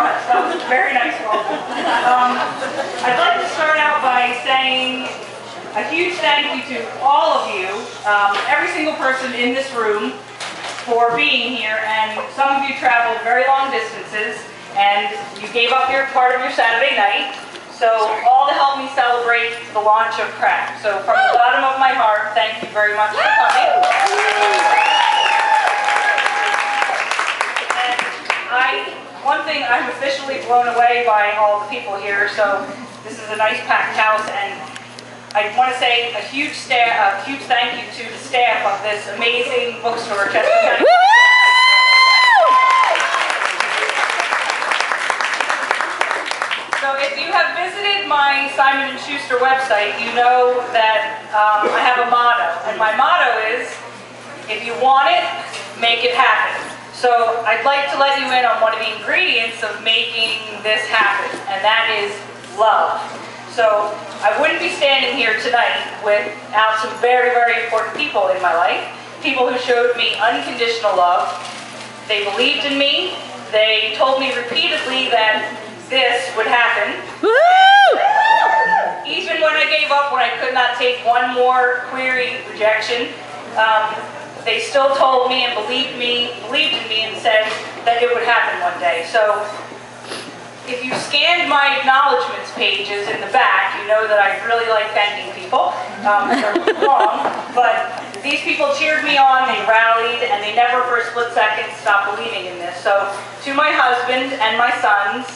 much. That was a very nice welcome. I'd like to start out by saying a huge thank you to all of you, every single person in this room, for being here. And some of you traveled very long distances, and you gave up your part of your Saturday night. So all to help me celebrate the launch of Cracked. So from the bottom of my heart, thank you very much for coming. One thing, I'm officially blown away by all the people here, so this is a nice packed house, and I want to say a huge thank you to the staff of this amazing bookstore, Chester County. So if you have visited my Simon & Schuster website, you know that I have a motto, and my motto is, if you want it, make it happen. So I'd like to let you in on one of the ingredients of making this happen, and that is love. So I wouldn't be standing here tonight without some very, very important people in my life, people who showed me unconditional love. They believed in me. They told me repeatedly that this would happen. Even when I gave up, when I could not take one more query rejection, they still told me and believed in me and said that it would happen one day. So if you scanned my acknowledgments pages in the back, you know that I really like thanking people. They're long, but these people cheered me on, they rallied, and they never for a split second stopped believing in this. So to my husband and my sons,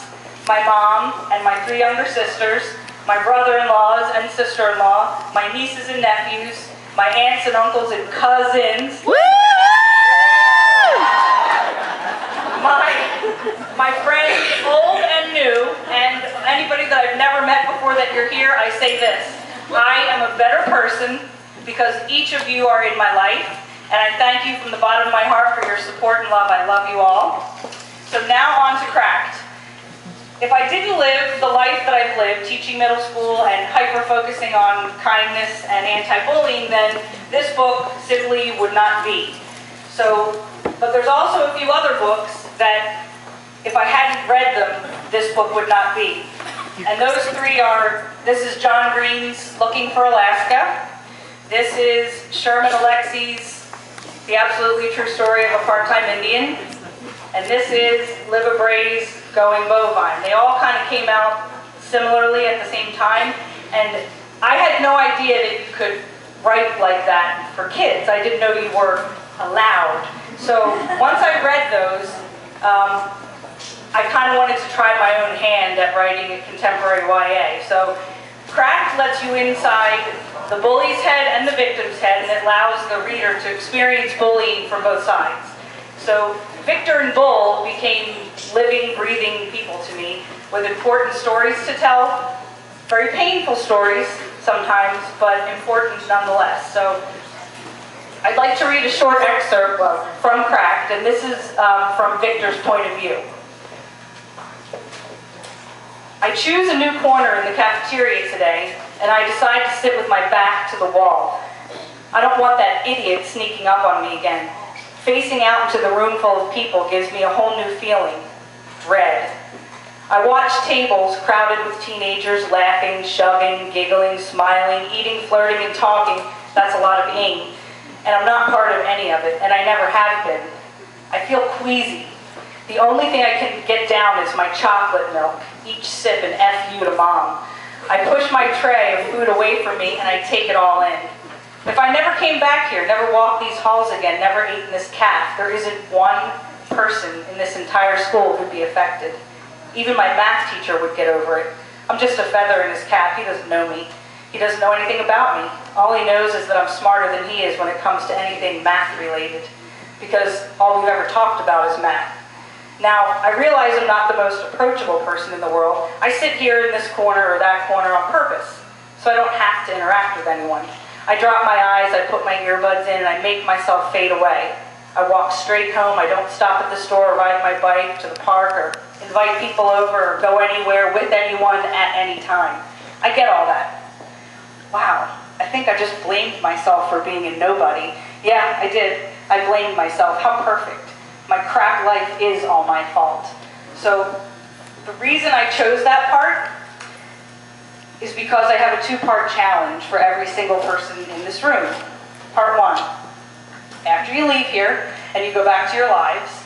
my mom and my 3 younger sisters, my brother-in-laws and sister-in-law, my nieces and nephews, my aunts and uncles and cousins, my friends, old and new, and anybody that I've never met before that you're here, I say this: I am a better person because each of you are in my life, and I thank you from the bottom of my heart for your support and love. I love you all. So now on to Cracked. If I didn't live the life that I've lived, teaching middle school and hyper-focusing on kindness and anti-bullying, then this book simply would not be. So, but there's also a few other books that, if I hadn't read them, this book would not be. And those 3 are, this is John Green's Looking for Alaska. This is Sherman Alexie's The Absolutely True Story of a Part-Time Indian. And this is Liva Bray's Going Bovine. They all kind of came out similarly at the same time, and I had no idea that you could write like that for kids. I didn't know you were allowed. So once I read those, I kind of wanted to try my own hand at writing a contemporary YA. So Cracked lets you inside the bully's head and the victim's head, and it allows the reader to experience bullying from both sides. So Victor and Bull became living, breathing people to me with important stories to tell, very painful stories sometimes, but important nonetheless. So I'd like to read a short excerpt from Cracked, and this is from Victor's point of view. I choose a new corner in the cafeteria today, and I decide to sit with my back to the wall. I don't want that idiot sneaking up on me again. Facing out into the room full of people gives me a whole new feeling, dread. I watch tables crowded with teenagers laughing, shoving, giggling, smiling, eating, flirting, and talking. That's a lot of ing. And I'm not part of any of it, and I never have been. I feel queasy. The only thing I can get down is my chocolate milk, each sip an F you to Mom. I push my tray of food away from me, and I take it all in. If I never came back here, never walked these halls again, never ate in this calf, there isn't one person in this entire school who'd be affected. Even my math teacher would get over it. I'm just a feather in his cap. He doesn't know me. He doesn't know anything about me. All he knows is that I'm smarter than he is when it comes to anything math-related, because all we've ever talked about is math. Now, I realize I'm not the most approachable person in the world. I sit here in this corner or that corner on purpose, so I don't have to interact with anyone. I drop my eyes, I put my earbuds in, and I make myself fade away. I walk straight home. I don't stop at the store or ride my bike to the park or invite people over or go anywhere with anyone at any time. I get all that. Wow, I think I just blamed myself for being a nobody. Yeah, I did. I blamed myself. How perfect. My crap life is all my fault. So The reason I chose that part is because I have a two-part challenge for every single person in this room. Part one, after you leave here and you go back to your lives,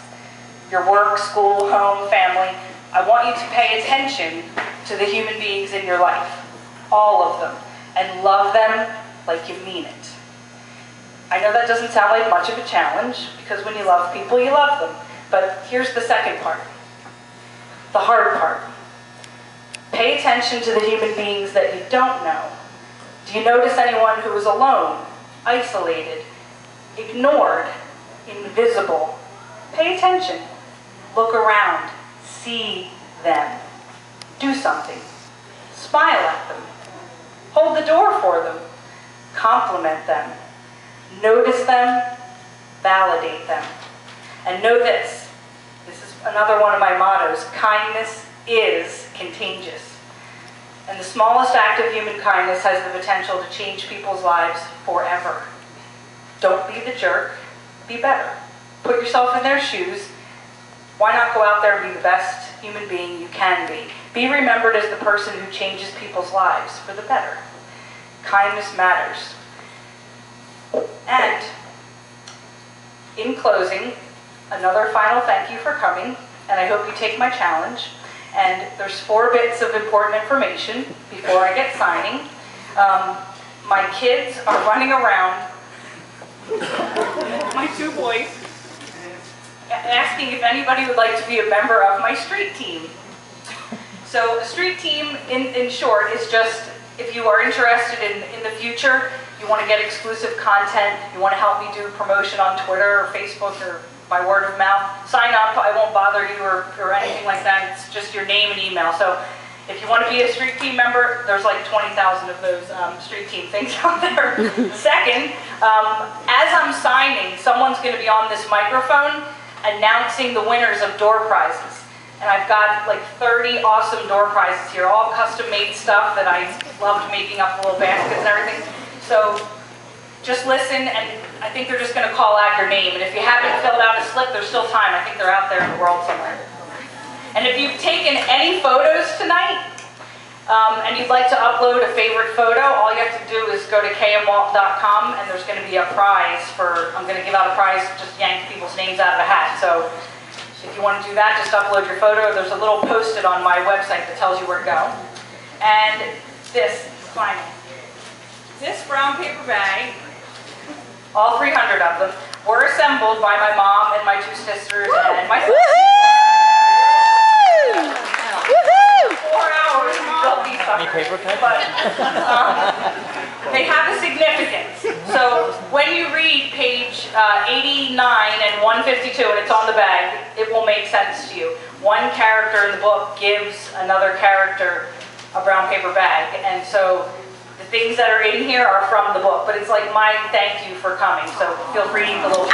your work, school, home, family, I want you to pay attention to the human beings in your life, all of them, and love them like you mean it. I know that doesn't sound like much of a challenge, because when you love people, you love them. But here's the second part, the hard part. Pay attention to the human beings that you don't know. Do you notice anyone who is alone, isolated, ignored, invisible? Pay attention. Look around. See them. Do something. Smile at them. Hold the door for them. Compliment them. Notice them. Validate them. And know this. This is another one of my mottos. Kindness is contagious. And the smallest act of human kindness has the potential to change people's lives forever. Don't be the jerk. Be better. Put yourself in their shoes. Why not go out there and be the best human being you can be? Be remembered as the person who changes people's lives for the better. Kindness matters. And in closing, another final thank you for coming, and I hope you take my challenge. And there's 4 bits of important information before I get signing. My kids are running around, my 2 boys, asking if anybody would like to be a member of my street team. So a street team, in short, is just if you are interested in the future, you want to get exclusive content, you want to help me do promotion on Twitter or Facebook or by word of mouth, sign up. I won't bother you or anything like that. It's just your name and email. So if you want to be a street team member, there's like 20,000 of those street team things out there. Second, as I'm signing, someone's going to be on this microphone announcing the winners of door prizes. And I've got like 30 awesome door prizes here, all custom-made stuff that I loved making up the little baskets and everything. So just listen, and I think they're just going to call out your name. And if you haven't filled out a slip, there's still time. I think they're out there in the world somewhere. And if you've taken any photos tonight, and you'd like to upload a favorite photo, all you have to do is go to kmwalton.com, and there's going to be a prize for, I'm going to give out a prize, just yank people's names out of a hat. So if you want to do that, just upload your photo. There's a little post-it on my website that tells you where to go. And this, final. This brown paper bag, all 300 of them, were assembled by my mom and my 2 sisters and myself. Woohoo! Woohoo! 4 hours we built these suckers. But they have a significance. So when you read page 89 and 152, and it's on the bag, it will make sense to you. One character in the book gives another character a brown paper bag, and so the things that are in here are from the book, but it's like my thank you for coming, so feel free to eat the little...